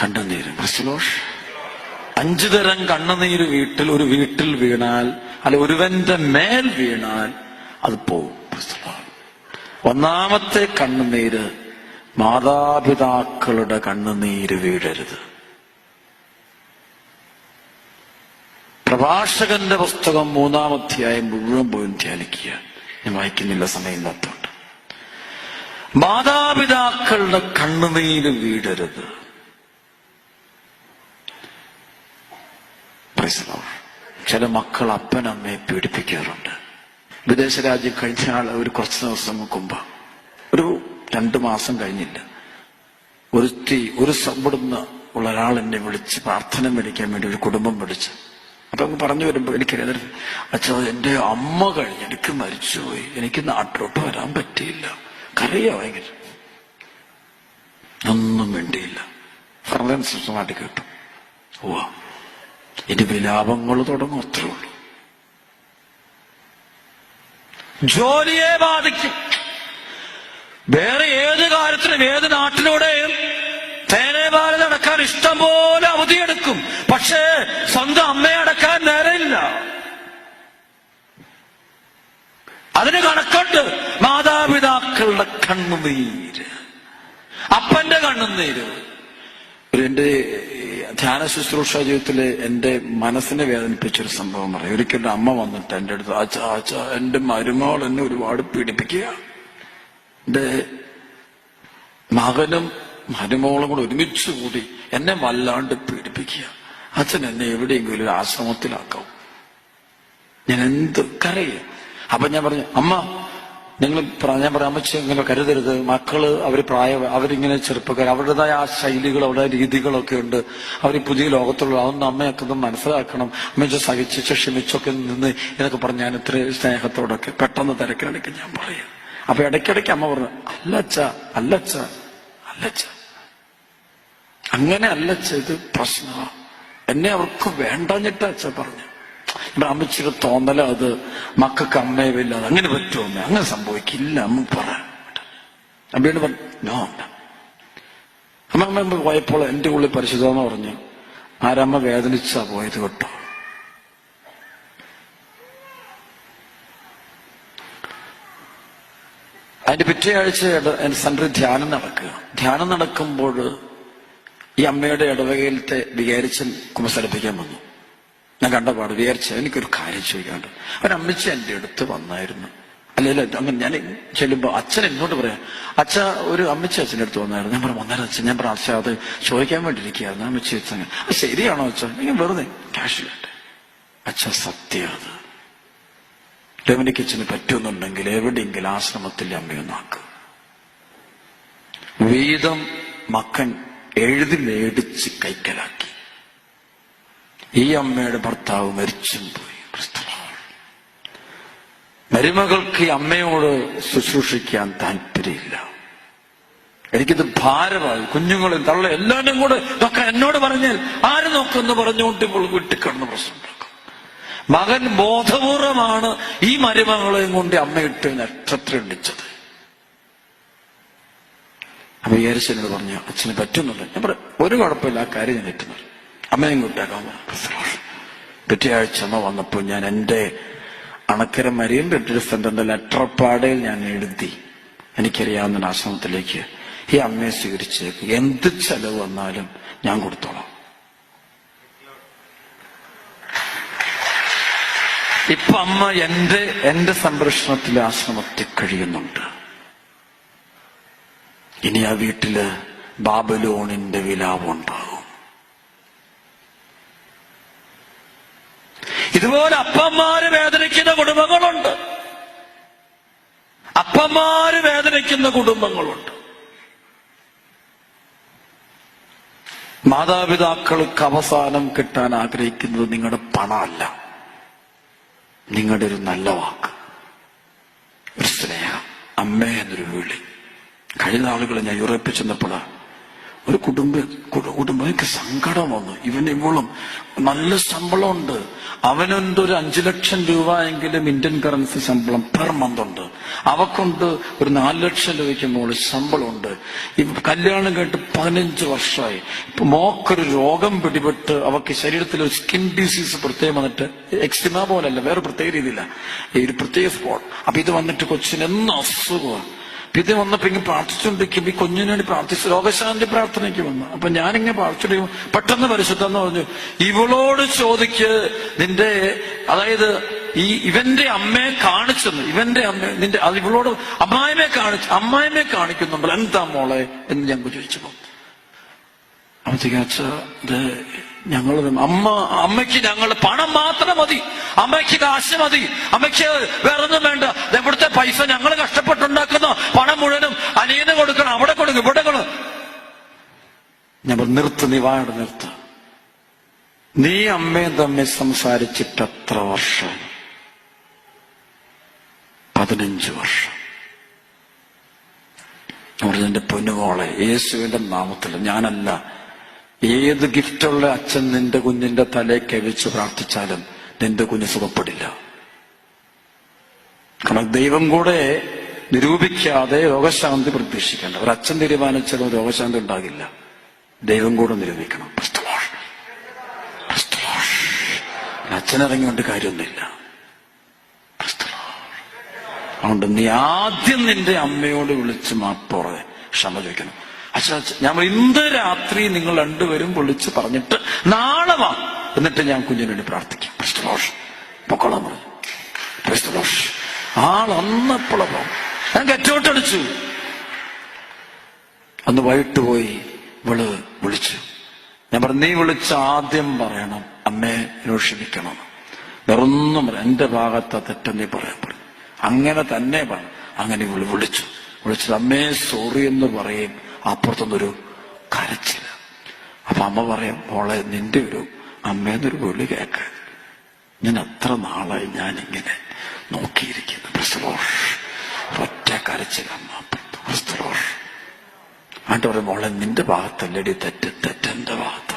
കണ്ണുനീര്. 5 തരം കണ്ണുനീര് ഒരു വീട്ടിൽ വീണാൽ, അല്ല ഒരുവന്റെ മേൽ വീണാൽ അത് പോവും. ഒന്നാമത്തെ കണ്ണുനീര്, മാതാപിതാക്കളുടെ കണ്ണുനീര് വീഴരുത്. പ്രഭാഷകന്റെ പുസ്തകം 3-ാം അധ്യായം മുഴുവൻ പോയി ധ്യാനിക്കുക. ഞാൻ വായിക്കുന്നില്ല, സമയമില്ലാത്തതുകൊണ്ട്. മാതാപിതാക്കളുടെ കണ്ണുനീര് വീഴരുത്. ചില മക്കൾ അപ്പനമ്മയെ പീഡിപ്പിക്കാറുണ്ട്. വിദേശ രാജ്യം കഴിഞ്ഞ ആൾ ഒരു കുറച്ച് ദിവസം മുമ്പ്, ഒരു 2 മാസം കഴിഞ്ഞില്ല, ഒരു ഇവിടുന്ന് ഉള്ള ഒരാൾ എന്നെ വിളിച്ച് പ്രാർത്ഥന മേടിക്കാൻ വേണ്ടി ഒരു കുടുംബം വിളിച്ചു. അപ്പൊ അങ്ങ് പറഞ്ഞു വരുമ്പോ എനിക്കറിയാം, അച്ഛാ എന്റെ അമ്മ കഴിഞ്ഞ് എനിക്ക് മരിച്ചുപോയി, എനിക്ക് നാട്ടിലോട്ട് വരാൻ പറ്റിയില്ല, കരയാ ഭയങ്കര. ഒന്നും വേണ്ടിയില്ല, നാട്ടിൽ കേട്ടു. ഓ ഇനി വിലാപങ്ങൾ തുടങ്ങും, അത്രേ ഉള്ളൂ. ജോലിയെ ബാധിക്കും. വേറെ ഏത് കാര്യത്തിനും ഏത് നാട്ടിലൂടെയും തേനേപാലം അടക്കാൻ ഇഷ്ടം പോലെ അവധിയെടുക്കും. പക്ഷേ സ്വന്തം അമ്മയെ അടക്കാൻ നേരമില്ല. അതിന് കണക്കുണ്ട്. മാതാപിതാക്കളുടെ കണ്ണുനീര്, അപ്പന്റെ കണ്ണുനീര്. എന്റെ ധ്യാന ശുശ്രൂഷ ജീവിതത്തില് എന്റെ മനസ്സിനെ വേദനിപ്പിച്ചൊരു സംഭവം പറയാം. ഒരിക്കലും അമ്മ വന്നിട്ട് എന്റെ അടുത്ത്, അച്ഛാ എന്റെ മരുമകൾ എന്നെ ഒരുപാട് പീഡിപ്പിക്കുക, എന്റെ മകനും മരുമകളും കൂടെ ഒരുമിച്ച് കൂടി എന്നെ വല്ലാണ്ട് പീഡിപ്പിക്കുക, അച്ഛൻ എന്നെ എവിടെയെങ്കിലും ഒരു ആശ്രമത്തിലാക്കാം, ഞാൻ എന്ത് കരയുക. അപ്പൊ ഞാൻ പറഞ്ഞു, അമ്മ നിങ്ങൾ ഞാൻ പറയാം, അമ്മച്ചി ഇങ്ങനെ കരുതരുത്, മക്കള് അവരിങ്ങനെ ചെറുപ്പക്കാർ, അവരുടേതായ ആ ശൈലികൾ, അവരുടെ രീതികളൊക്കെ ഉണ്ട്, അവർ പുതിയ ലോകത്തുള്ള, അതൊന്നും അമ്മയൊക്കെ ഒന്ന് മനസ്സിലാക്കണം, അമ്മച്ച സഹിച്ച് ക്ഷമിച്ചൊക്കെ നിന്ന് എന്നൊക്കെ പറഞ്ഞ് ഞാൻ ഇത്ര സ്നേഹത്തോടൊക്കെ പെട്ടെന്ന് തിരക്കിലടയ്ക്ക് ഞാൻ പറയാം. അപ്പൊ ഇടയ്ക്കിടയ്ക്ക് അമ്മ പറഞ്ഞു, അല്ലച്ച അങ്ങനെ അല്ലച്ച, ഇത് പ്രശ്നമാണ്, എന്നെ അവർക്ക് വേണ്ടഞ്ഞിട്ട് അച്ഛ പറഞ്ഞു. ഇവിടെ അമ്മച്ചിയുടെ തോന്നല അത് മക്കൾക്ക് അമ്മയില്ലാതെ അങ്ങനെ പറ്റുമോ, അങ്ങനെ സംഭവിക്കില്ല, അമ്മ പറയാം. അമ്മയോട് പറഞ്ഞു, നോ. അമ്മ പോയപ്പോൾ എന്റെ ഉള്ളിൽ പരിശുദ്ധമെന്ന് പറഞ്ഞു, ആരമ്മ വേദനിച്ചാ പോയത് കേട്ടോ. അതിന്റെ പിറ്റേ ആഴ്ച എന്റെ സെന്ററിൽ ധ്യാനം നടക്കുമ്പോൾ ഈ അമ്മയുടെ ഇടവകയിലത്തെ വികാരിച്ചൻ കുമ്പസാരിപ്പിക്കാൻ വന്നു. ഞാൻ കണ്ടപാട് വിചാരിച്ച എനിക്കൊരു കാര്യം ചോദിക്കാണ്ട്. ഒരമ്മച്ച എന്റെ അടുത്ത് വന്നായിരുന്നു. അല്ലല്ലോ അങ്ങനെ ഞാൻ ചെല്ലുമ്പോ അച്ഛൻ എന്നോട് പറയാം, അച്ഛ ഒരു അമ്മച്ച അച്ഛൻ്റെ അടുത്ത് വന്നായിരുന്നു. ഞാൻ പറഞ്ഞു, വന്നായിരുന്നു അച്ഛൻ. ഞാൻ പറഞ്ഞു, അച്ഛ അത് ചോദിക്കാൻ വേണ്ടിയിരിക്കുകയായിരുന്നു. അമ്മച്ച അച്ഛൻ, അത് ശരിയാണോ അച്ഛ? നിങ്ങൾ വെറുതെ ക്യാഷ് വേണ്ടേ? അച്ഛ സത്യം, അത് ഡൊമിനിക് അച്ഛന് പറ്റുന്നുണ്ടെങ്കിൽ എവിടെയെങ്കിലും ആശ്രമത്തിൽ അമ്മയൊന്നാക്കും. വീതം മക്കൻ എഴുതി മേടിച്ച് കൈക്കലാക്കി. ഈ അമ്മയുടെ ഭർത്താവ് മരിച്ചും പോയി. മരുമകൾക്ക് ഈ അമ്മയോട് ശുശ്രൂഷിക്കാൻ താല്പര്യമില്ല. എനിക്കിത് ഭാരമായി. കുഞ്ഞുങ്ങളും തള്ള എല്ലാവരും കൂടെ ഇതൊക്കെ എന്നോട് പറഞ്ഞാൽ ആര് നോക്കുമെന്ന് പറഞ്ഞുകൊണ്ട് ഇപ്പോൾ വിട്ടിക്കിടന്ന് പ്രശ്നം ഉണ്ടാക്കും. മകൻ ബോധപൂർവമാണ് ഈ മരുമകളെയും കൊണ്ട് അമ്മയിട്ട് നക്ഷത്രം ഇടിച്ചത്. അപ്പൊ വിചാരിച്ചെന്നോട് പറഞ്ഞു, അച്ഛന് പറ്റുന്നുണ്ട്. ഞാൻ പറയാം, ഒരു കുഴപ്പമില്ല, ആ കാര്യം ഞാൻ എത്തുന്നത്, അമ്മയും കൂട്ടാക്കാൻ. പിറ്റേ ആഴ്ച അമ്മ വന്നപ്പോൾ ഞാൻ എന്റെ അണക്കര മരിയൻ റിട്രീറ്റ് സെന്ററിന്റെ ലെറ്റർ പാടയിൽ ഞാൻ എഴുതി, എനിക്കറിയാവുന്ന ആശ്രമത്തിലേക്ക് ഈ അമ്മയെ സ്വീകരിച്ചേക്ക്, എന്ത് ചെലവ് വന്നാലും ഞാൻ കൊടുത്തോളാം. ഇപ്പൊ അമ്മ എന്റെ സംരക്ഷണത്തിലെ ആശ്രമത്തിൽ കഴിയുന്നുണ്ട്. ഇനി ആ വീട്ടില് ബാബലോണിന്റെ വിലാപം ഉണ്ടാകും. ഇതുപോലെ അപ്പന്മാര് വേദനിക്കുന്ന കുടുംബങ്ങളുണ്ട്. അപ്പന്മാര് വേദനിക്കുന്ന കുടുംബങ്ങളുണ്ട്. മാതാപിതാക്കൾക്ക് അവസാനം കിട്ടാൻ ആഗ്രഹിക്കുന്നത് നിങ്ങളുടെ പണമല്ല, നിങ്ങളുടെ ഒരു നല്ല വാക്ക്, ഒരു സ്നേഹം, അമ്മ എന്നൊരു വിളി. കഴിഞ്ഞ ആളുകൾ ഞാൻ യൂറോപ്പിൽ ചെന്നപ്പോൾ ഒരു കുടുംബം എനിക്ക് സങ്കടം വന്നു. ഇവളും നല്ല ശമ്പളമുണ്ട്. അവനുണ്ട് ഒരു 5 ലക്ഷം രൂപ എങ്കിലും ഇന്ത്യൻ കറൻസി ശമ്പളം പെർ മന്ത് ഉണ്ട്. അവക്കുണ്ട് ഒരു 4 ലക്ഷം രൂപയ്ക്ക് മുകളിൽ ശമ്പളമുണ്ട്. കല്യാണം കേട്ട് 15 വർഷമായി. ഇപ്പൊ മോക്കൊരു രോഗം പിടിപെട്ട് അവക്ക് ശരീരത്തിൽ ഒരു സ്കിൻ ഡിസീസ് പ്രത്യേകം വന്നിട്ട്, എക്സിമ പോലല്ല, വേറെ പ്രത്യേക രീതിയില്ല, ഈ ഒരു പ്രത്യേക സ്പോട്ട്. അപ്പൊ ഇത് വന്നിട്ട് കൊച്ചിന് എന്ന് അസുഖമാണ്. ഇത് വന്നപ്പോ ഇങ്ങനെ പ്രാർത്ഥിച്ചുകൊണ്ടിരിക്കുമ്പോ ഈ കുഞ്ഞിന് വേണ്ടി പ്രാർത്ഥിച്ചു, രോഗശാന്തി പ്രാർത്ഥനയ്ക്ക് വന്നു. അപ്പൊ ഞാനിങ്ങനെ പ്രാർത്ഥിച്ചു, പെട്ടെന്ന് പരിശുദ്ധന്ന് പറഞ്ഞു, ഇവളോട് ചോദിക്ക്, നിന്റെ അതായത് ഇവന്റെ അമ്മയെ കാണിച്ചെന്ന്, ഇവന്റെ അമ്മ നിന്റെ അത് ഇവളോട് അമ്മായിമയെ കാണിക്കുന്നുണ്ടല്ലോ, എന്താ മോളെ എന്ന് ഞങ്ങൾ ചോദിച്ചപ്പോ അവൻ തികച്ച അമ്മയ്ക്ക് ഞങ്ങളുടെ പണം മാത്രം മതി, അമ്മയ്ക്ക് കാശ് മതി, അമ്മയ്ക്ക് വേറൊന്നും വേണ്ട. ഇവിടുത്തെ പൈസ ഞങ്ങൾ കഷ്ടപ്പെട്ടുണ്ടാക്കുന്ന പണം മുഴുവനും അനിയന് കൊടുക്കണം, അവിടെ കൊടുക്കും, ഇവിടെ കൊടുക്കും. ഞാൻ നിർത്ത്, നീ വായുടെ നിർത്ത്. നീ അമ്മയും തമ്മിൽ സംസാരിച്ചിട്ട് എത്ര വർഷം? 15 വർഷം. എന്റെ പൊന്നുമോളെ, യേശുവിന്റെ നാമത്തിൽ ഞാനല്ല, ഏത് ഗിഫ്റ്റുള്ള അച്ഛൻ നിന്റെ കുഞ്ഞിന്റെ തലയ്ക്ക് വെച്ച് പ്രാർത്ഥിച്ചാലും നിന്റെ കുഞ്ഞ് സുഖപ്പെടില്ല. കാരണം ദൈവം കൂടെ നിരൂപിക്കാതെ രോഗശാന്തി പ്രതീക്ഷിക്കേണ്ട. ഒരു അച്ഛൻ തീരുമാനിച്ചാലും രോഗശാന്തി ഉണ്ടാകില്ല, ദൈവം കൂടെ നിരൂപിക്കണം. അച്ഛനിറങ്ങിക്കൊണ്ട് കാര്യമൊന്നുമില്ല. അതുകൊണ്ട് നീ ആദ്യം നിന്റെ അമ്മയോട് വിളിച്ച് മാപ്പോറെ ക്ഷമ ചോദിക്കണം. അച്ഛൻ ഞാൻ ഇന്ന് രാത്രി നിങ്ങൾ രണ്ടുപേരും വിളിച്ച് പറഞ്ഞിട്ട് നാളെ വാ, എന്നിട്ട് ഞാൻ കുഞ്ഞിന് വേണ്ടി പ്രാർത്ഥിക്കാം. പൊക്കോളാൻ പറഞ്ഞു. ആളന്നപ്പോഴോ ഞാൻ കെറ്റോട്ടടിച്ചു. അന്ന് വൈകിട്ട് പോയി ഇവള് വിളിച്ചു. ഞാൻ പറഞ്ഞു, നീ വിളിച്ച് ആദ്യം പറയണം അമ്മയെ ക്ഷമിക്കണം, വേറൊന്നും പറയാം, എന്റെ ഭാഗത്ത് തെറ്റെന്നീ പറയാൻ പറഞ്ഞു. അങ്ങനെ തന്നെ പറഞ്ഞു. അങ്ങനെ ഇവള് വിളിച്ചത് അമ്മയെ സോറി എന്ന് പറയും. അപ്പുറത്തൊന്നൊരു കരച്ചില്ല. അപ്പൊ അമ്മ പറയാം, മോളെ നിന്റെ ഒരു അമ്മേന്നൊരു വിളി കേൾക്ക. ഞാൻ എത്ര നാളായി ഞാനിങ്ങനെ നോക്കിയിരിക്കുന്നു. ഒറ്റ കരച്ചില്ല അമ്മ. ആണ്ട് പറയും, മോളെ നിന്റെ ഭാഗത്തല്ലടി തെറ്റെന്റെ ഭാഗത്ത്.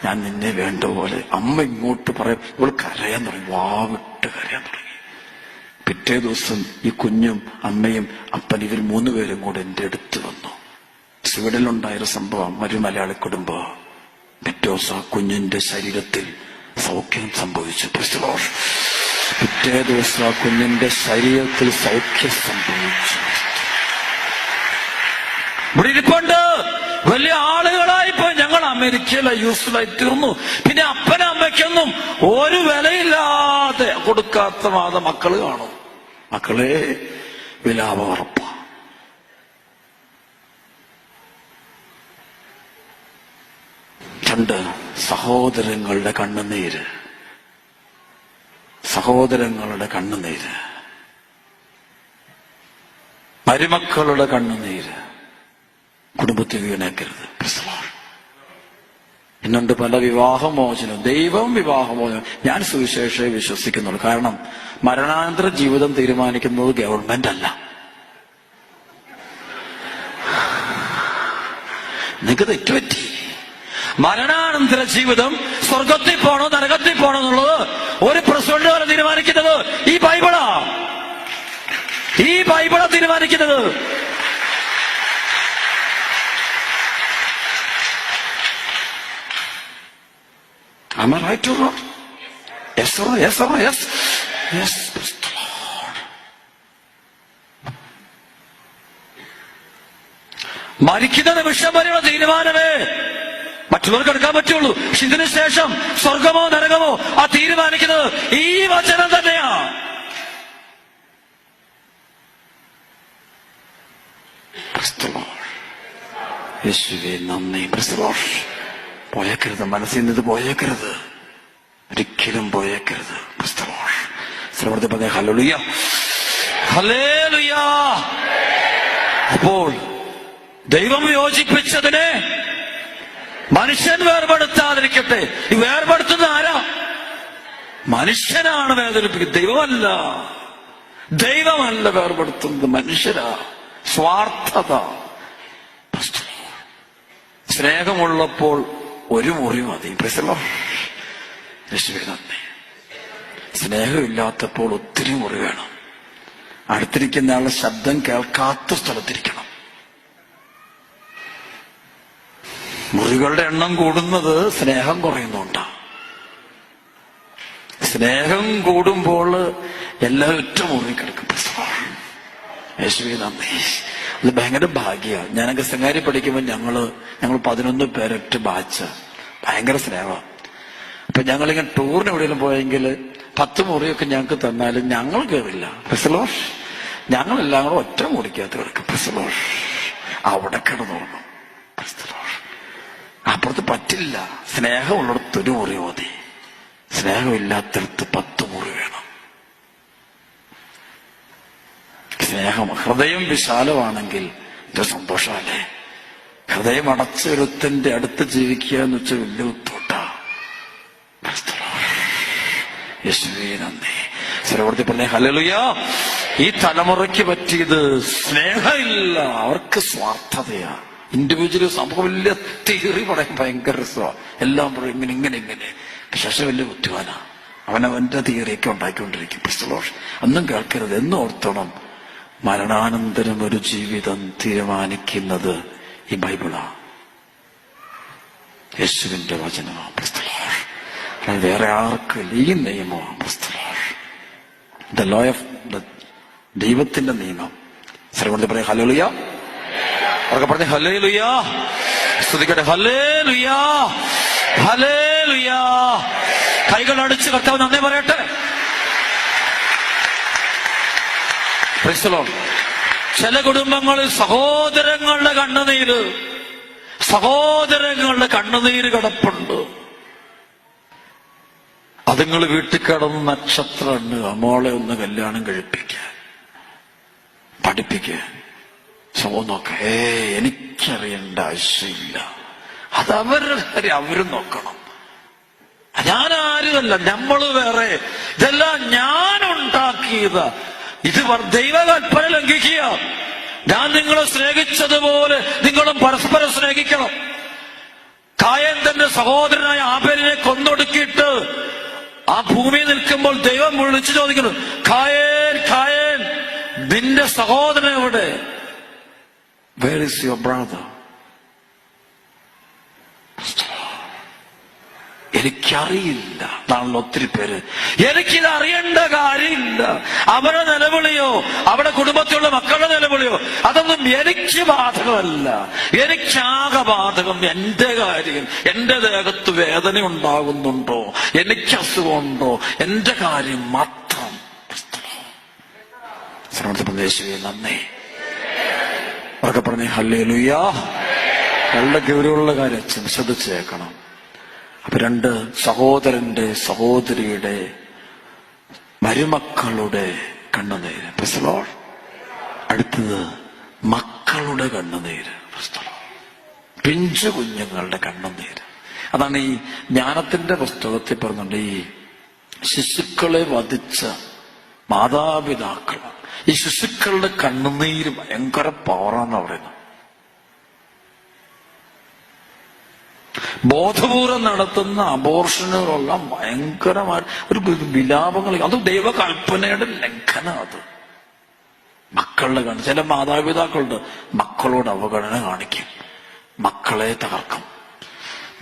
ഞാൻ നിന്നെ വേണ്ട പോലെ. അമ്മ ഇങ്ങോട്ട് പറയും, ഇവൾ കരയാൻ തുടങ്ങി, വാവിട്ട് കരയാൻ തുടങ്ങി. പിറ്റേ ദിവസം ഈ കുഞ്ഞും അമ്മയും അപ്പൻ ഇവർ 3 പേരും കൂടെ എന്റെ അടുത്ത് വന്നു. സ്വീഡനിലുണ്ടായൊരു സംഭവം, ഒരു മലയാളി കുടുംബം. പിറ്റേ ദിവസം ആ കുഞ്ഞിന്റെ ശരീരത്തിൽ സൗഖ്യം സംഭവിച്ചു. പിറ്റേ ദിവസം ആ കുഞ്ഞിന്റെ ശരീരത്തിൽ സൗഖ്യം സംഭവിച്ചു. ഇവിടെ ഇരിപ്പുണ്ട് വലിയ ആളുകളായിപ്പോ. ഞങ്ങൾ അമേരിക്കയിലെ യൂസ്ഫുള്ളായി തീർന്നു. പിന്നെ അപ്പനും അമ്മയ്ക്കൊന്നും ഒരു വിലയില്ലാതെ കൊടുക്കാത്ത മക്കള് കാണും. മക്കളെ വിലാപം ഉറപ്പ. രണ്ട് സഹോദരങ്ങളുടെ കണ്ണുനീര്, മരുമക്കളുടെ കണ്ണുനീര് കുടുംബത്തിൽ വീണേക്കരുത്. ഇന്നുണ്ട് പല വിവാഹമോചനം. ദൈവം വിവാഹമോചനം. ഞാൻ സുവിശേഷയെ വിശ്വസിക്കുന്നുള്ളൂ. കാരണം മരണാനന്തര ജീവിതം തീരുമാനിക്കുന്നത് ഗവൺമെന്റ് അല്ല. നിങ്ങൾക്ക് തെറ്റുപറ്റി. മരണാനന്തര ജീവിതം സ്വർഗത്തിൽ പോണോ നരകത്തിൽ പോണോ എന്നുള്ളത് ഒരു പ്രസിഡന്റ് വരെ തീരുമാനിക്കുന്നത് ഈ ബൈബിളാ തീരുമാനിക്കുന്നത്. Am I right or not? Yes or no? Yes or no? Yes. Yes, praise the Lord. മരിക്കുന്ന നിമിഷം വരെയുള്ള തീരുമാനമേ മറ്റുള്ളവർക്ക് എടുക്കാൻ പറ്റുള്ളൂ. പക്ഷെ ഇതിനു ശേഷം സ്വർഗമോ നരകമോ ആ തീരുമാനിക്കുന്നത് ഈ വചനം തന്നെയാ. യേശുവേ നന്ദി. പോയേക്കരുത്, മനസ്സിൽ നിന്ന് പോയേക്കരുത്, ഒരിക്കലും പോയേക്കരുത്. Hallelujah, hallelujah. അപ്പോൾ ദൈവം യോജിപ്പിച്ചതിനെ മനുഷ്യൻ വേർപെടുത്താതിരിക്കട്ടെ. ഈ വേർപെടുത്തുന്ന ആരാ? മനുഷ്യനാണ് വേദനിപ്പിക്കുന്നത്, ദൈവമല്ല വേർപെടുത്തുന്നത്, മനുഷ്യരാ. സ്വാർത്ഥത. സ്നേഹമുള്ളപ്പോൾ ഒരു മുറി മതി. യേശുവേ നന്ദി. സ്നേഹമില്ലാത്തപ്പോൾ ഒത്തിരി മുറി വേണം. അടുത്തിരിക്കുന്ന ആളുടെ ശബ്ദം കേൾക്കാത്ത സ്ഥലത്തിരിക്കണം. മുറികളുടെ എണ്ണം കൂടുന്നത് സ്നേഹം കുറയുന്നുണ്ടാ. സ്നേഹം കൂടുമ്പോൾ എല്ലാവരും ഒറ്റ മുറി കിടക്കും. യേശുവേ നന്ദി. അത് ഭയങ്കര ഭാഗ്യമാണ്. ഞാനൊക്കെ സെമിനാരി പഠിക്കുമ്പോൾ ഞങ്ങൾ 11 പേരൊറ്റ ബാച്ച്, ഭയങ്കര സ്നേഹമാണ്. അപ്പൊ ഞങ്ങളിങ്ങനെ ടൂറിന് എവിടെയെങ്കിലും പോയെങ്കിൽ 10 മുറിയൊക്കെ ഞങ്ങൾക്ക് തന്നാലും ഞങ്ങൾ കയറില്ല. പ്രസലോഷ് ഞങ്ങളെല്ലാം കൂടെ ഒറ്റ മുറിക്കകത്ത് കിടക്കും. പ്രസലോഷ് അവിടെ കിടന്നുറങ്ങും. അപ്പുറത്ത് പറ്റില്ല. സ്നേഹമുള്ളിടത്തൊരു മുറി മതി, സ്നേഹമില്ലാത്തടത്ത് 10 മുറി വേണം. സ്നേഹം, ഹൃദയം വിശാലമാണെങ്കിൽ ഇത് സന്തോഷമല്ലേ. ഹൃദയം അടച്ചൊരുത്തന്റെ അടുത്ത് ജീവിക്കുക എന്ന് വെച്ചാൽ വലിയ ഉത്തോട്ടാ. യേശുവേ നന്ദി. സ്വരവർത്തി പറഞ്ഞേ ഹല്ലേലൂയ. ഈ തലമുറയ്ക്ക് പറ്റിയത് സ്നേഹമില്ല, അവർക്ക് സ്വാർത്ഥതയാ. ഇൻഡിവിജ്വൽ സംഭവം വലിയ തിയറി പറയാൻ ഭയങ്കര രസമാണ്. എല്ലാം പറയും ഇങ്ങനെ. ശേഷം വലിയ ബുദ്ധിമാനാ. അവനവന്റെ തിയറിയൊക്കെ ഉണ്ടാക്കിക്കൊണ്ടിരിക്കും. ക്രിസ്തുലോഷ് ഒന്നും കേൾക്കരുത്. എന്നും ഓർത്തോണം, മരണാനന്തരം ഒരു ജീവിതം തീരുമാനിക്കുന്നത് ഈ ബൈബിളാ, യേശുവിന്റെ വചനമാണ്. ക്രിസ്തുലോഷ് വേറെ ആർക്കും ഈ നിയമമാണ്. ക്രിസ്തുലോഷ് ദ ലോ ഓഫ് ദൈവത്തിന്റെ നിയമം. സർവ്വ പറയാം ഹല്ലേലൂയ. അവർക്ക് പറഞ്ഞ ഹല്ലേലൂയ. സ്തുതിക്കട്ടെ. ഹല്ലേലൂയ, ഹല്ലേലൂയ. കൈകൾ അടിച്ച് കർത്താവ് നന്ദി പറയട്ടെ. Praise the lord. ചില കുടുംബങ്ങളിൽ സഹോദരങ്ങളുടെ കണ്ണുനീര് കിടപ്പുണ്ട്. അതുങ്ങൾ വീട്ടിൽ കിടന്ന് നക്ഷത്രമുണ്ട്. മോളെ ഒന്ന് കല്യാണം കഴിപ്പിക്കാൻ, പഠിപ്പിക്കാൻ. സ്വന്തം നോക്ക. എനിക്കറിയേണ്ട ആവശ്യമില്ല. അത് അവരുടെ കാര്യം അവരും നോക്കണം. ഞാൻ ആരുമല്ല, നമ്മള് വേറെ. ഇതെല്ലാം ഞാൻ ഉണ്ടാക്കിയത്. ഇത് ദൈവകൽപ്പന ലംഘിക്കുക. ഞാൻ നിങ്ങളെ സ്നേഹിച്ചതുപോലെ നിങ്ങളും പരസ്പരം സ്നേഹിക്കണം. കായൻ തന്റെ സഹോദരനായ ആബേലിനെ കൊന്നൊടുക്കിയിട്ട് ആ ഭൂമി നിൽക്കുമ്പോൾ ദൈവം വിളിച്ചു ചോദിക്കുന്നു, കായൻ, കായൻ, നിന്റെ സഹോദരൻ എവിടെ? Where is your brother? എനിക്കറിയില്ല. നാളെ ഒത്തിരി പേര് എനിക്കിത് അറിയേണ്ട കാര്യമില്ല. അവരുടെ നിലവിളിയോ അവരുടെ കുടുംബത്തിലുള്ള മക്കളുടെ നിലവിളിയോ അതൊന്നും എനിക്ക് ബാധകമല്ല. എനിക്കാകെ ബാധകം എന്റെ കാര്യം. എന്റെ ദേഹത്ത് വേദന ഉണ്ടാകുന്നുണ്ടോ, എനിക്ക് അസുഖമുണ്ടോ, എന്റെ കാര്യം മാത്രം. യേശുവേ നന്ദി. അവർക്ക് പറഞ്ഞേ ഹല്ലേലൂയ. നല്ല ഗൗരവമുള്ള കാര്യം ശ്രദ്ധിച്ചു കേൾക്കണം. അപ്പൊ 2 സഹോദരന്റെ സഹോദരിയുടെ മരുമക്കളുടെ കണ്ണുനീര്. Price the Lord. അടുത്തത് മക്കളുടെ കണ്ണുനീര്. Price the Lord. പിഞ്ചു കുഞ്ഞുങ്ങളുടെ കണ്ണുനീര്. അതാണ് ഈ ജ്ഞാനത്തിന്റെ പുസ്തകത്തിൽ പറഞ്ഞുണ്ട്, ഈ ശിശുക്കളെ വധിച്ച മാതാപിതാക്കൾ, ഈ ശിശുക്കളുടെ കണ്ണുനീര് ഭയങ്കര പവറാന്ന് പറയുന്നത്. ബോധപൂർവം നടത്തുന്ന അബോർഷനുകളെല്ലാം ഭയങ്കരമായ ഒരു വിലാപങ്ങൾ. അത് ദൈവകൽപ്പനയുടെ ലംഘനം. അത് മക്കളുടെ ചില മാതാപിതാക്കളുണ്ട്, മക്കളോട് അവഗണന കാണിക്കും, മക്കളെ തകർക്കും,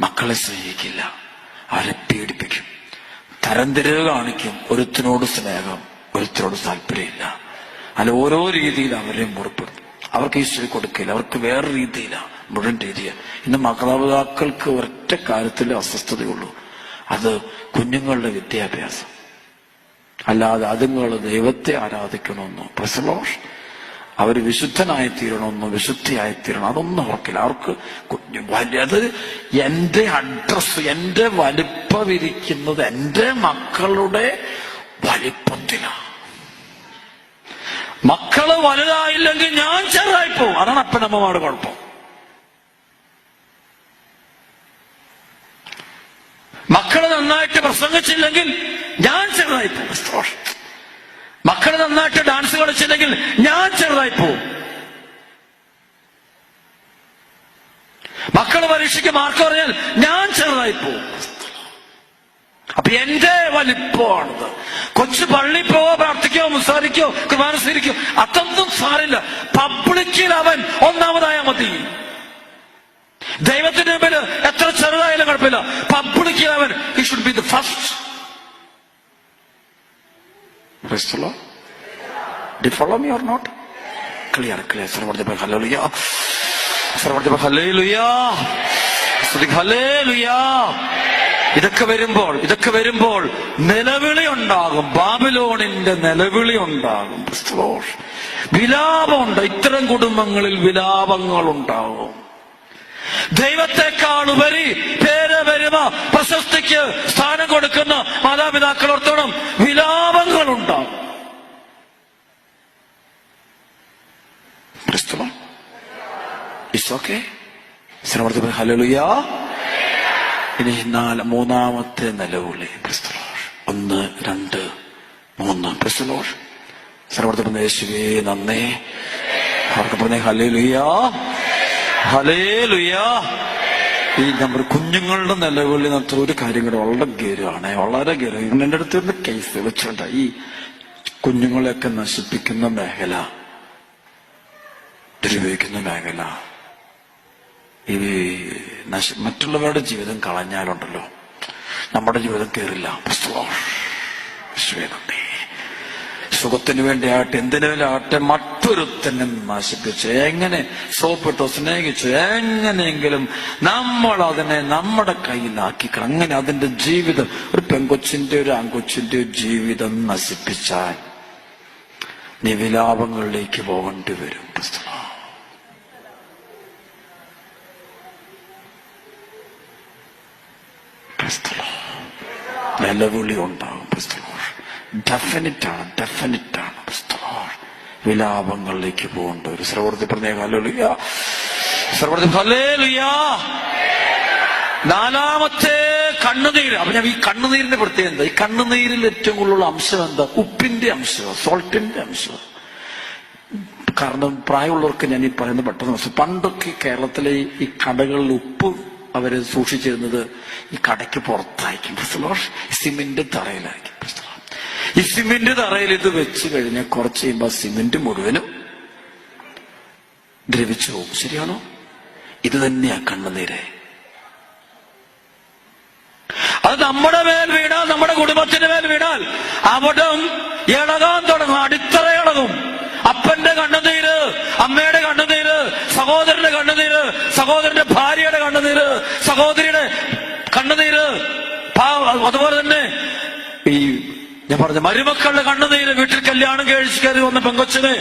മക്കളെ സ്നേഹിക്കില്ല, അവരെ പീഡിപ്പിക്കും, തരംതിരിവ് കാണിക്കും. ഒരുത്തിനോട് സ്നേഹം, ഒരുത്തിനോട് താല്പര്യമില്ല. അല്ല, ഓരോ രീതിയിൽ അവരെ മുറിപ്പെടും. അവർക്ക് ഈശോ കൊടുക്കില്ല, അവർക്ക് വേറെ രീതിയിലാണ്, മുഴുവൻ രീതിയാണ്. ഇന്ന് മാതാപിതാക്കൾക്ക് ഒറ്റ കാര്യത്തിൽ അസ്വസ്ഥതയുള്ളൂ, അത് കുഞ്ഞുങ്ങളുടെ വിദ്യാഭ്യാസം. അല്ലാതെ അതുങ്ങൾ ദൈവത്തെ ആരാധിക്കണമെന്നോ, പ്രസലോഷ് അവർ വിശുദ്ധനായിത്തീരണമെന്നോ, വിശുദ്ധിയായിത്തീരണം, അതൊന്നും അവർക്കില്ല. അവർക്ക് അത് എന്റെ അഡ്രസ്, എന്റെ വലിപ്പം ഇരിക്കുന്നത് എന്റെ മക്കളുടെ വലിപ്പത്തിലാണ്. മക്കള് വലുതായില്ലെങ്കിൽ ഞാൻ ചെറുതായിപ്പോവും. അതാണ് അപ്പനമ്മമാരുടെ കുഴപ്പം. മക്കള് നന്നായിട്ട് പ്രസംഗിച്ചില്ലെങ്കിൽ ഞാൻ ചെറുതായിപ്പോവും. മക്കള് നന്നായിട്ട് ഡാൻസ് കളിച്ചില്ലെങ്കിൽ ഞാൻ ചെറുതായിപ്പോവും. മക്കള് പരീക്ഷയ്ക്ക് മാർക്ക് പറഞ്ഞാൽ ഞാൻ ചെറുതായി പോകും. അപ്പൊ എന്റെ വലിപ്പമാണത്. കൊച്ചു പള്ളി പോവോ, പ്രാർത്ഥിക്കോ, മുസാരിക്കോ, കുർബാന സ്വീകരിക്കോ, അതൊന്നും സാരില്ല. പബ്ലിക്കിൽ അവൻ ഒന്നാമതായാ മതി. ദൈവത്തിന്റെ മുമ്പിൽ എത്ര ചെറുതായാലും കുഴപ്പമില്ല. പബ്ലിക്കിൽ അവൻ he should be the first. Praise the Lord. Do you follow me or not? Clear. സർവ്വ ഹല്ലേലൂയ, സർവ്വ ഹല്ലേലൂയ, ഹല്ലേലൂയ. ഇതൊക്കെ വരുമ്പോൾ നിലവിളി ഉണ്ടാകും. ബാബിലോണിന്റെ നിലവിളി ഉണ്ടാകും. വിലാപമുണ്ട്. ഇത്തരം കുടുംബങ്ങളിൽ വിലാപങ്ങൾ ഉണ്ടാകും. ദൈവത്തെക്കാൾ ഉപരി പേര് വരുമ പ്രശസ്തിക്ക് സ്ഥാനം കൊടുക്കുന്ന മാതാപിതാക്കളോർത്തോളം വിലാപങ്ങൾ ഉണ്ടാകും. ഹല്ലേലൂയ. ഇനി മൂന്നാമത്തെ നിലവിളി. 1, 2, 3. സർവ്വ യേശുവേ നന്ദി. അവർക്ക് പറഞ്ഞേ ഹല്ലേലൂയ, ഹല്ലേലൂയ. ഈ നമ്മുടെ കുഞ്ഞുങ്ങളുടെ നിലവിളി നടത്തുന്ന ഒരു കാര്യം കൂടെ വളരെ ഗൗരവമാണ്, വളരെ ഗൗരവം. എന്റെ അടുത്ത് കേസ് വെച്ചോണ്ട ഈ കുഞ്ഞുങ്ങളെയൊക്കെ നശിപ്പിക്കുന്ന മേഖല, ദുരുപയോഗിക്കുന്ന മേഖല, ഈ മറ്റുള്ളവരുടെ ജീവിതം കളഞ്ഞാലുണ്ടല്ലോ നമ്മുടെ ജീവിതം കയറില്ല. സുഖത്തിന് വേണ്ടിയാട്ടെ എന്തിനാട്ടെ മറ്റൊരുത്തന്നെ നശിപ്പിച്ച് എങ്ങനെ സോപ്പിട്ടോ സ്നേഹിച്ചു എങ്ങനെയെങ്കിലും നമ്മൾ അതിനെ നമ്മുടെ കയ്യിലാക്കിക്കണം. അങ്ങനെ അതിന്റെ ജീവിതം, ഒരു പെൺകൊച്ചിന്റെ ഒരു ആൺകൊച്ചിന്റെ ജീവിതം നശിപ്പിച്ചാൽ നീ വിലാപങ്ങളിലേക്ക് പോകേണ്ടി വരും. നിലവിളി ഉണ്ടാകും. ഡെഫിനിറ്റാണ്. വിലാപങ്ങളിലേക്ക് പോകേണ്ട ഒരു സർവ്വത്തിൽ പറഞ്ഞ ഹല്ലേലൂയ, സർവ്വത്തിൽ ഹല്ലേലൂയ. നാലാമത്തെ കണ്ണുനീര്. അപ്പൊ ഞാൻ ഈ കണ്ണുനീരിന്റെ പ്രത്യേകത എന്താ? ഈ കണ്ണുനീരിൽ ഏറ്റവും കൂടുതലുള്ള അംശം എന്താ? ഉപ്പിന്റെ അംശം, സോൾട്ടിന്റെ അംശം. കാരണം പ്രായമുള്ളവർക്ക് ഞാൻ ഈ പറയുന്നത് പെട്ടെന്ന് പണ്ടൊക്കെ കേരളത്തിലെ ഈ കടകളിൽ ഉപ്പ് അവര് സൂക്ഷിച്ചിരുന്നത് ഈ കടയ്ക്ക് പുറത്തായിരിക്കും. സിമെന്റ് തറയിലായിരിക്കും. ഈ സിമെന്റ് തറയിൽ ഇത് വെച്ച് കഴിഞ്ഞാൽ കുറച്ച് കഴിയുമ്പോൾ സിമെന്റ് മുഴുവനും ദ്രവിച്ചു പോകും. ശരിയാണോ? ഇത് തന്നെയാ കണ്ണുനീര്. അത് നമ്മുടെ മേൽ വീണാൽ, നമ്മുടെ കുടുംബത്തിന്റെ മേൽ വീണാൽ അവിടെ ഇളകാൻ തുടങ്ങും. അടിത്തറ ഇളകും. അപ്പന്റെ കണ്ണുനീര്, അമ്മയുടെ കണ്ണുനീര്, സഹോദരന്റെ കണ്ണുനീര്, സഹോദരന്റെ ഭാര്യയുടെ കണ്ണുനീര്, സഹോദരിയുടെ കണ്ണുനീര്, അതുപോലെ തന്നെ ഈ ഞാൻ പറഞ്ഞ മരുമക്കളുടെ കണ്ണുനീര്. വീട്ടിൽ കല്യാണം കഴിച്ച് കയറി വന്ന പെങ്കൊച്ചിന്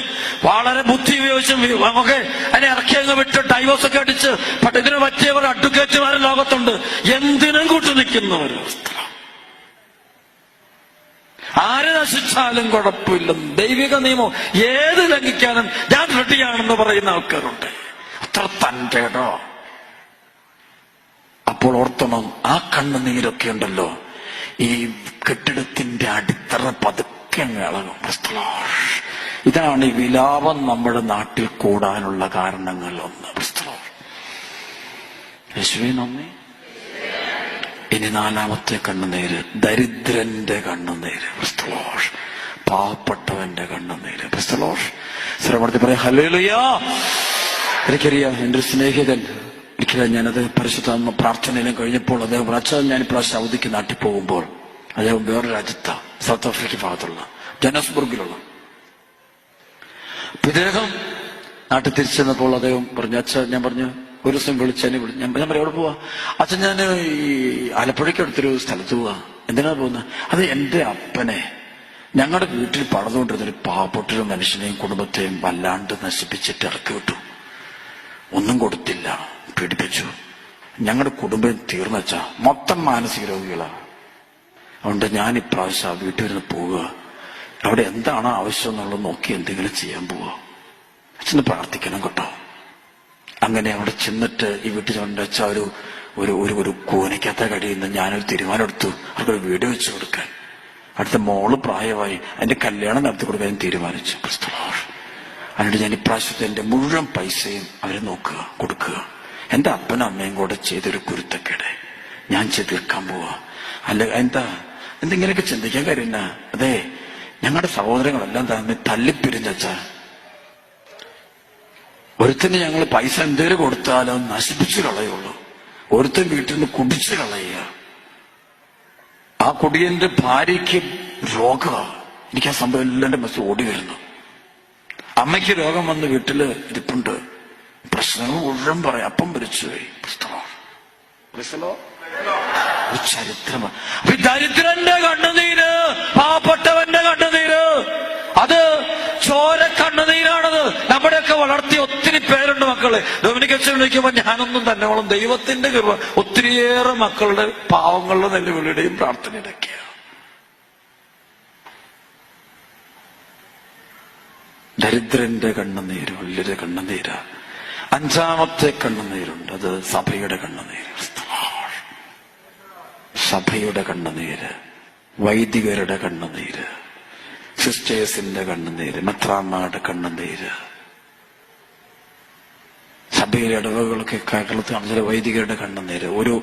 വളരെ ബുദ്ധി ഉപയോഗിച്ചും ഒക്കെ അതിനെ ഇറക്കി അങ്ങ് വിട്ട് ഡൈവോഴ്സ് ഒക്കെ അടിച്ച് ഇതിന് പറ്റിയവർ അഡ്വക്കേറ്റുമാരും ലോകത്തുണ്ട്. എന്തിനും കൂട്ടു നിൽക്കുന്നവർ. ആര് നശിച്ചാലും കുഴപ്പമില്ല, ദൈവിക നിയമം ഏത് ലംഘിക്കാനും ഞാൻ റെഡിയാണെന്ന് പറയുന്ന ആൾക്കാരുണ്ട്. അത്ര തന്റേടോ. അപ്പോൾ ഓർത്തണം, ആ കണ്ണുനീരൊക്കെ ഉണ്ടല്ലോ ഈ കെട്ടിടത്തിന്റെ അടിത്തറ പതുക്കെ ഇളകും. ഇതാണ് ഈ വിലാപം നമ്മുടെ നാട്ടിൽ കൂടാനുള്ള കാരണങ്ങൾ. 1 യേശുവേ നന്ദി. ഇനി നാലാമത്തെ കണ്ണുനീര്, ദരിദ്രന്റെ കണ്ണുനീര്, പാവപ്പെട്ടവന്റെ കണ്ണുനീര്. ശ്രമത്തിൽ പറയാം ഹല്ലേലൂയ. എനിക്കറിയാം, എന്റെ ഒരു സ്നേഹിതൻ ഒരിക്കലും ഞാനത് പരിശുദ്ധ പ്രാർത്ഥനയിലും കഴിഞ്ഞപ്പോൾ അദ്ദേഹം പ്രാർത്ഥന, ഞാൻ ഇപ്രാവശ്യം അവധിക്ക് നാട്ടിൽ പോകുമ്പോൾ അദ്ദേഹം വേറെ രാജ്യത്താ, സൗത്ത് ആഫ്രിക്ക ഭാഗത്തുള്ള ജോഹന്നാസ്ബർഗിലുള്ള. ഇദ്ദേഹം നാട്ടിൽ തിരിച്ചെന്നപ്പോൾ അദ്ദേഹം പറഞ്ഞു, അച്ഛൻ, ഞാൻ പറഞ്ഞു ഒരു ദിവസം വിളിച്ചതിനെ ഞാൻ പറയാം എവിടെ പോവാ? അച്ഛൻ ഞാൻ ഈ ആലപ്പുഴയ്ക്ക് അടുത്തൊരു സ്ഥലത്ത് പോവാ. എന്തിനാ പോകുന്നത്? അത് എന്റെ അപ്പനെ ഞങ്ങളുടെ വീട്ടിൽ പടന്നുകൊണ്ടിരുന്നൊരു പാവപ്പെട്ടൊരു മനുഷ്യനെയും കുടുംബത്തെയും വല്ലാണ്ട് നശിപ്പിച്ചിട്ട് ഇറക്കി വിട്ടു. ഒന്നും കൊടുത്തില്ല, പീഡിപ്പിച്ചു. ഞങ്ങളുടെ കുടുംബം തീർന്നുവെച്ചാ മൊത്തം മാനസിക രോഗികളാണ്. അതുകൊണ്ട് ഞാൻ ഇപ്രാവശ്യം ആ വീട്ടിൽ നിന്ന് പോവുക, അവിടെ എന്താണ് ആവശ്യം എന്നുള്ളത് നോക്കി എന്തെങ്കിലും ചെയ്യാൻ പോവുക. അച്ഛന് പ്രാർത്ഥിക്കണം കേട്ടോ. അങ്ങനെ അവിടെ ചെന്നിട്ട് ഈ വീട്ടിൽ വെച്ചാൽ ഒരു കൂനയ്ക്കകത്ത കഴിയുന്ന ഞാനൊരു തീരുമാനം എടുത്തു, അവർക്കൊരു വീട് വെച്ച് കൊടുക്കാൻ. അടുത്ത മോള് പ്രായമായി, അതിന്റെ കല്യാണം നടത്തി കൊടുക്കാൻ തീരുമാനിച്ചു. എന്നിട്ട് ഞാൻ ഇപ്രാവശ്യത്തെ എന്റെ മുഴുവൻ പൈസയും അവരെ കൊടുക്കുക. എന്റെ അപ്പനും അമ്മയും കൂടെ ചെയ്തൊരു കുരുത്തക്കേട് ഞാൻ തീർക്കാൻ പോവാ. അല്ല എന്തെങ്കിലുമൊക്കെ ചിന്തിക്കാൻ കാര്യമില്ല. അതെ, ഞങ്ങളുടെ സഹോദരങ്ങളെല്ലാം തന്നെ തല്ലിപ്പിരിഞ്ഞച്ച. ഒരുത്തിന് ഞങ്ങൾ പൈസ എന്തേലും കൊടുത്താലും നശിപ്പിച്ചു കളയുള്ളൂ. ഒരുത്തൻ വീട്ടിൽ നിന്ന് കുടിച്ചു കളയുക. ആ കുടിയന്റെ ഭാര്യയ്ക്ക് രോഗമാണ്. എനിക്ക് ആ സംഭവം എല്ലാം എന്റെ മനസ്സിൽ ഓടി വരുന്നു. അമ്മയ്ക്ക് രോഗം വന്ന് വീട്ടില് ഇരിപ്പുണ്ട്. പ്രശ്നങ്ങൾ മുഴുവൻ പറയാം. അപ്പം മരിച്ചുപോയി. ചരിത്രമാണ്. ദരിദ്രന്റെ കണ്ണുനീര്, പാവപ്പെട്ടവന്റെ കണ്ണുനീര്, അത് ചോര കണ്ണുനീരാണത്. നമ്മുടെയൊക്കെ വളർത്തിയ ഒത്തിരി പേരുണ്ട് മക്കള്. ഡൊമിനിക്കച്ചൻ വിളിക്കുമ്പോ ഞാനൊന്നും തന്നോളം ദൈവത്തിന്റെ കൃപ ഒത്തിരിയേറെ മക്കളുടെ പാവങ്ങളുടെ നെല്ലുവിളിയുടെയും പ്രാർത്ഥനയുടെയൊക്കെയാണ്. ദരിദ്രന്റെ കണ്ണുനീര് വലിയൊരു കണ്ണുനീരാ. അഞ്ചാമത്തെ കണ്ണുനീരുണ്ട്, അത് സഭയുടെ കണ്ണുനീര്. സഭയുടെ കണ്ണുനീര്, വൈദികരുടെ കണ്ണുനീര്, സിസ്റ്റേഴ്സിന്റെ കണ്ണുനീര്, മെത്രാന്മാരുടെ കണ്ണുനീര്. സഭയിലെ ഇടവകളൊക്കെ കേരളത്തിൽ ചില വൈദികരുടെ കണ്ണുനീര്. ഒരു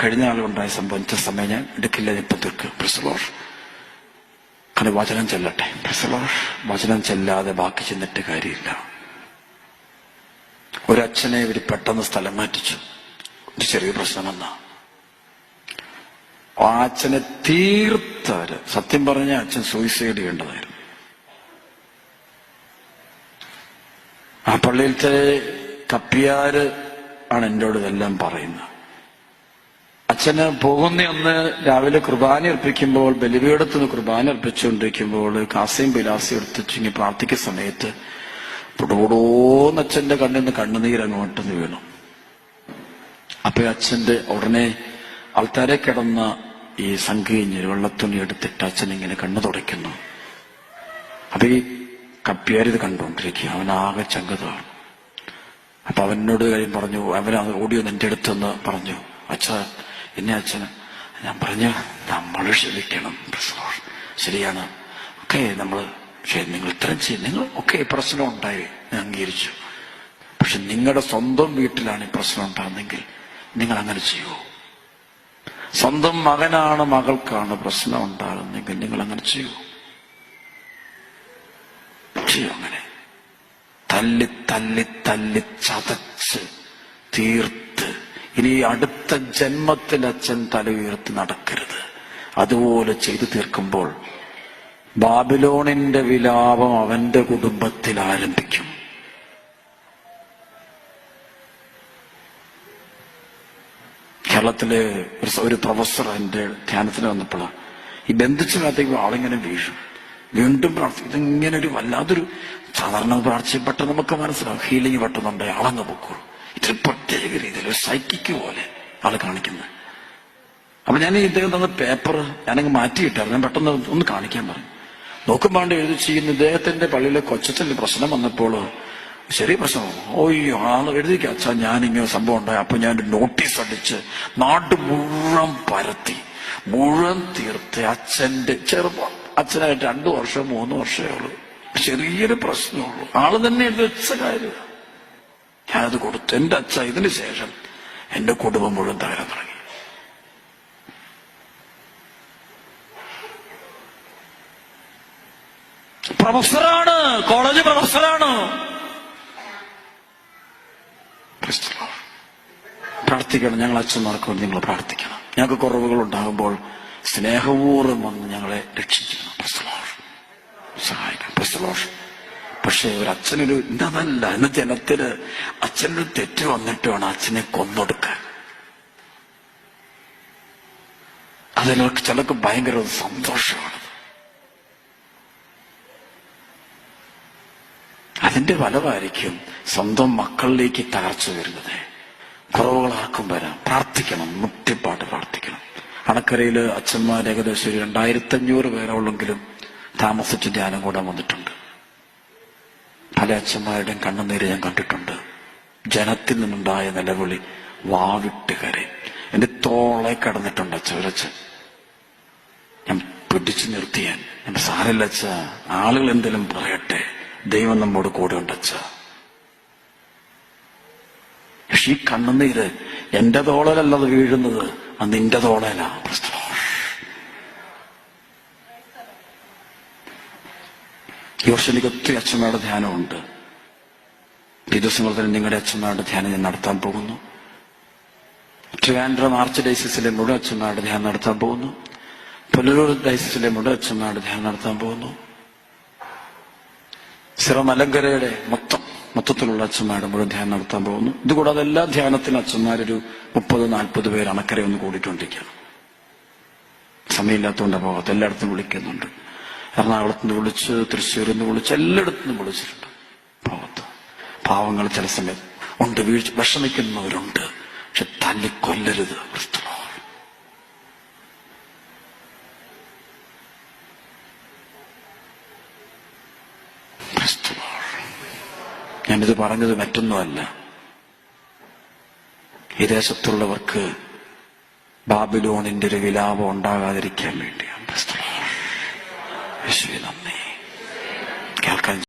കഴിഞ്ഞ ആളുണ്ടായ സംഭവിച്ച സമയം ഞാൻ എടുക്കില്ല, ഇപ്പൊ തീർക്കും. കാരണം വചനം ചെല്ലട്ടെ. വചനം ചെല്ലാതെ ബാക്കി ചെന്നിട്ട് കാര്യമില്ല. ഒരച്ഛനെ ഇവർ പെട്ടെന്ന് സ്ഥലം മാറ്റിച്ചു. ഒരു ചെറിയ പ്രശ്നം വന്നാ ആ അച്ഛനെ തീർത്തവര്, സത്യം പറഞ്ഞ അച്ഛൻ സൂയിസൈഡ് ചെയ്യേണ്ടതായിരുന്നു. ആ പള്ളിയിലത്തെ കപ്പിയാര് ആണ് എന്നോട് ഇതെല്ലാം പറയുന്നത്. അച്ഛന് പോകുന്ന ഒന്ന് രാവിലെ കുർബാന അർപ്പിക്കുമ്പോൾ, ബലിപീഠത്തിന് കുർബാന അർപ്പിച്ചുകൊണ്ടിരിക്കുമ്പോൾ കാസയും പിലാസയും എടുത്തിച്ചിങ്ങി പ്രാർത്ഥിക്കുന്ന സമയത്ത് പൊടോടോന്ന് അച്ഛന്റെ കണ്ണിൽ നിന്ന് കണ്ണുനീരങ്ങോട്ടെന്ന് വീണു. അപ്പൊ അച്ഛന്റെ ഉടനെ ആൾക്കാരെ കിടന്ന ഈ സംഘിഞ്ഞ് വെള്ളത്തുണി എടുത്തിട്ട് അച്ഛൻ ഇങ്ങനെ കണ്ണു തുടയ്ക്കുന്നു. അപ്പൊ ഈ കപ്പിയാരിത് കണ്ടുകൊണ്ടിരിക്കുക. അവനാകെ ചങ്കതാണ്. അപ്പൊ അവനോട് കാര്യം പറഞ്ഞു. അവൻ ഓടിയോ എന്റെ അടുത്തെന്ന് പറഞ്ഞു. എന്നെ അച്ഛന് ഞാൻ പറഞ്ഞു, നമ്മൾ ക്ഷമിക്കണം. ശരിയാണ്, ഓക്കെ, പക്ഷെ നിങ്ങൾ ഇത്രയും ചെയ്യും. നിങ്ങൾ ഓക്കെ, പ്രശ്നം ഉണ്ടായി, ഞാൻ അംഗീകരിച്ചു. പക്ഷെ നിങ്ങളുടെ സ്വന്തം വീട്ടിലാണ് ഈ പ്രശ്നം ഉണ്ടാകുന്നെങ്കിൽ നിങ്ങൾ അങ്ങനെ ചെയ്യൂ. സ്വന്തം മകനാണ്, മകൾക്കാണ് പ്രശ്നം ഉണ്ടാകുന്നെങ്കിൽ നിങ്ങൾ അങ്ങനെ ചെയ്യൂ. അങ്ങനെ തല്ലി തല്ലി തല്ലി ചതച്ച് തീർത്ത് ഇനി അടുത്ത ജന്മത്തിൽ അച്ഛൻ തല ഉയർത്തി നടക്കരുത്. അതുപോലെ ചെയ്തു തീർക്കുമ്പോൾ ബാബിലോണിന്റെ വിലാപം അവന്റെ കുടുംബത്തിൽ ആരംഭിക്കും. കേരളത്തിലെ ഒരു പ്രൊഫസർ എന്റെ ധ്യാനത്തിന് വന്നപ്പോഴാണ് ഈ ബന്ധിച്ചതിനകത്തേക്ക് ആളിങ്ങനെ വീഴും. വീണ്ടും പ്രാർത്ഥിക്കും. ഇതിങ്ങനെ ഒരു വല്ലാതൊരു സാധാരണ പ്രാർത്ഥിച്ചപ്പെട്ട നമുക്ക് മനസ്സിലാവും, ഹീലിംഗ് പെട്ടെന്നുണ്ട്, ആളങ്ങ് പൊക്കോളൂ. ഇതൊരു പ്രത്യേക രീതിയിൽ ഒരു സൈക്കിക്ക് പോലെ ആള് കാണിക്കുന്നത്. അപ്പൊ ഞാൻ ഇദ്ദേഹം തന്ന പേപ്പർ ഞാനങ്ങ് മാറ്റിയിട്ടായിരുന്നു. ഞാൻ പെട്ടെന്ന് ഒന്ന് കാണിക്കാൻ പറഞ്ഞു. നോക്കുമ്പോണ്ട് എഴുതി ചെയ്യുന്ന ഇദ്ദേഹത്തിന്റെ പള്ളിയിലെ കൊച്ചത്തിൽ പ്രശ്നം വന്നപ്പോൾ ചെറിയ പ്രശ്നമോ ഓയ്യോ ആള് എഴുതിക്ക അച്ഛാ ഞാനിങ്ങനെ സംഭവം ഉണ്ടായി. അപ്പൊ ഞാൻ നോട്ടീസ് അടിച്ച് നാട് മുഴുവൻ പരത്തി മുഴുവൻ തീർത്ത് അച്ഛന്റെ ചെറുപ്പം അച്ഛനായിട്ട് 2 വർഷം 3 വർഷമേ ഉള്ളൂ. ചെറിയൊരു പ്രശ്നമുള്ളൂ. ആള് തന്നെ എഴുതി വെച്ച കാര്യം ഞാനത് കൊടുത്തു. എന്റെ അച്ഛ ഇതിന് ശേഷം എന്റെ കുടുംബം മുഴുവൻ തകരാൻ തുടങ്ങി. പ്രൊഫസറാണ്, കോളേജ് പ്രൊഫസറാണ്. പ്രാർത്ഥിക്കണം. ഞങ്ങൾ അച്ഛന്മാർക്ക് വേണ്ടി നിങ്ങൾ പ്രാർത്ഥിക്കണം. ഞങ്ങൾക്ക് കുറവുകൾ ഉണ്ടാകുമ്പോൾ സ്നേഹപൂർവ്വം വന്ന് ഞങ്ങളെ രക്ഷിക്കണം, സഹായിക്കണം. പക്ഷെ ഒരു അച്ഛനൊരു ഇതല്ല. ഇന്ന് ജനത്തിന് അച്ഛനൊരു തെറ്റ് വന്നിട്ട് വേണം അച്ഛനെ കൊന്നൊടുക്കാൻ. അതിലൊക്കെ ചിലർക്ക് ഭയങ്കര സന്തോഷമാണ്. അതിന്റെ ഫലമായിരിക്കും സ്വന്തം മക്കളിലേക്ക് തകർച്ച വരുന്നത്. കുറവുകൾ ആർക്കും വരാം. പ്രാർത്ഥിക്കണം, മുട്ടിപ്പാട്ട് പ്രാർത്ഥിക്കണം. അണക്കരയില് അച്ഛന്മാർ ഏകദേശം 2500 പേരോളെങ്കിലും താമസിച്ച് ധ്യാനം കൂടാൻ വന്നിട്ടുണ്ട്. പല അച്ഛന്മാരുടെയും കണ്ണുനീര് ഞാൻ കണ്ടിട്ടുണ്ട്. ജനത്തിൽ നിന്നുണ്ടായ നിലവിളി വാവിട്ട് കരയും. എന്റെ തോളെ കിടന്നിട്ടുണ്ട് അച്ഛൻ. ഞാൻ പിടിച്ചു നിർത്തിയാൻ ഞാൻ സാരല്ല അച്ഛ, ആളുകൾ എന്തെങ്കിലും പറയട്ടെ, ദൈവം നമ്മോട് കൂടെ ഉണ്ട് അച്ഛ. പക്ഷെ ഈ കണ്ണുനീര് എന്റെ തോളലല്ലത് വീഴുന്നത്, അത് നിന്റെ തോളലാ. ഈ വർഷം എനിക്ക് ഒത്തിരി അച്ഛന്മാരുടെ ധ്യാനമുണ്ട്. ഈ ദിവസങ്ങൾ തന്നെ നിങ്ങളുടെ അച്ഛന്മാരുടെ ധ്യാനം ഞാൻ നടത്താൻ പോകുന്നു. ട്രിവാൻഡ്രം ആർച്ച് ഡയസിസിലെ മുഴുവൻ അച്ഛന്മാരുടെ ധ്യാനം നടത്താൻ പോകുന്നു. പുനലൂർ ഡയസിസിലെ മുഴുവൻ അച്ഛന്മാരുടെ ധ്യാനം നടത്താൻ പോകുന്നു. സിറോ മലങ്കരയുടെ മൊത്തത്തിലുള്ള അച്ഛന്മാരുടെ മുഴുവൻ ധ്യാനം നടത്താൻ പോകുന്നു. ഇതുകൂടാതെ എല്ലാ ധ്യാനത്തിനും അച്ഛന്മാരൊരു 30-40 പേര് അണക്കരയൊന്ന് കൂടിക്കൊണ്ടിരിക്കുകയാണ്. സമയമില്ലാത്തതുകൊണ്ട് പോകത്ത് എല്ലായിടത്തും വിളിക്കുന്നുണ്ട്. എറണാകുളത്ത് നിന്ന് വിളിച്ച്, തൃശ്ശൂരിൽ നിന്ന് വിളിച്ച്, എല്ലായിടത്തു നിന്നും വിളിച്ചിട്ടുണ്ട്. പോകത്ത് പാവങ്ങൾ ചില സമയത്ത് ഉണ്ട്, വിഷമിക്കുന്നവരുണ്ട്. പക്ഷെ തല്ലിക്കൊല്ലരുത്. ഞാനിത് പറഞ്ഞത് മറ്റൊന്നുമല്ല, ഈ ദേശത്തുള്ളവർക്ക് ബാബിലോണിന്റെ ഒരു വിലാപം ഉണ്ടാകാതിരിക്കാൻ വേണ്ടിയാണ്. യേശുവേ നന്ദി.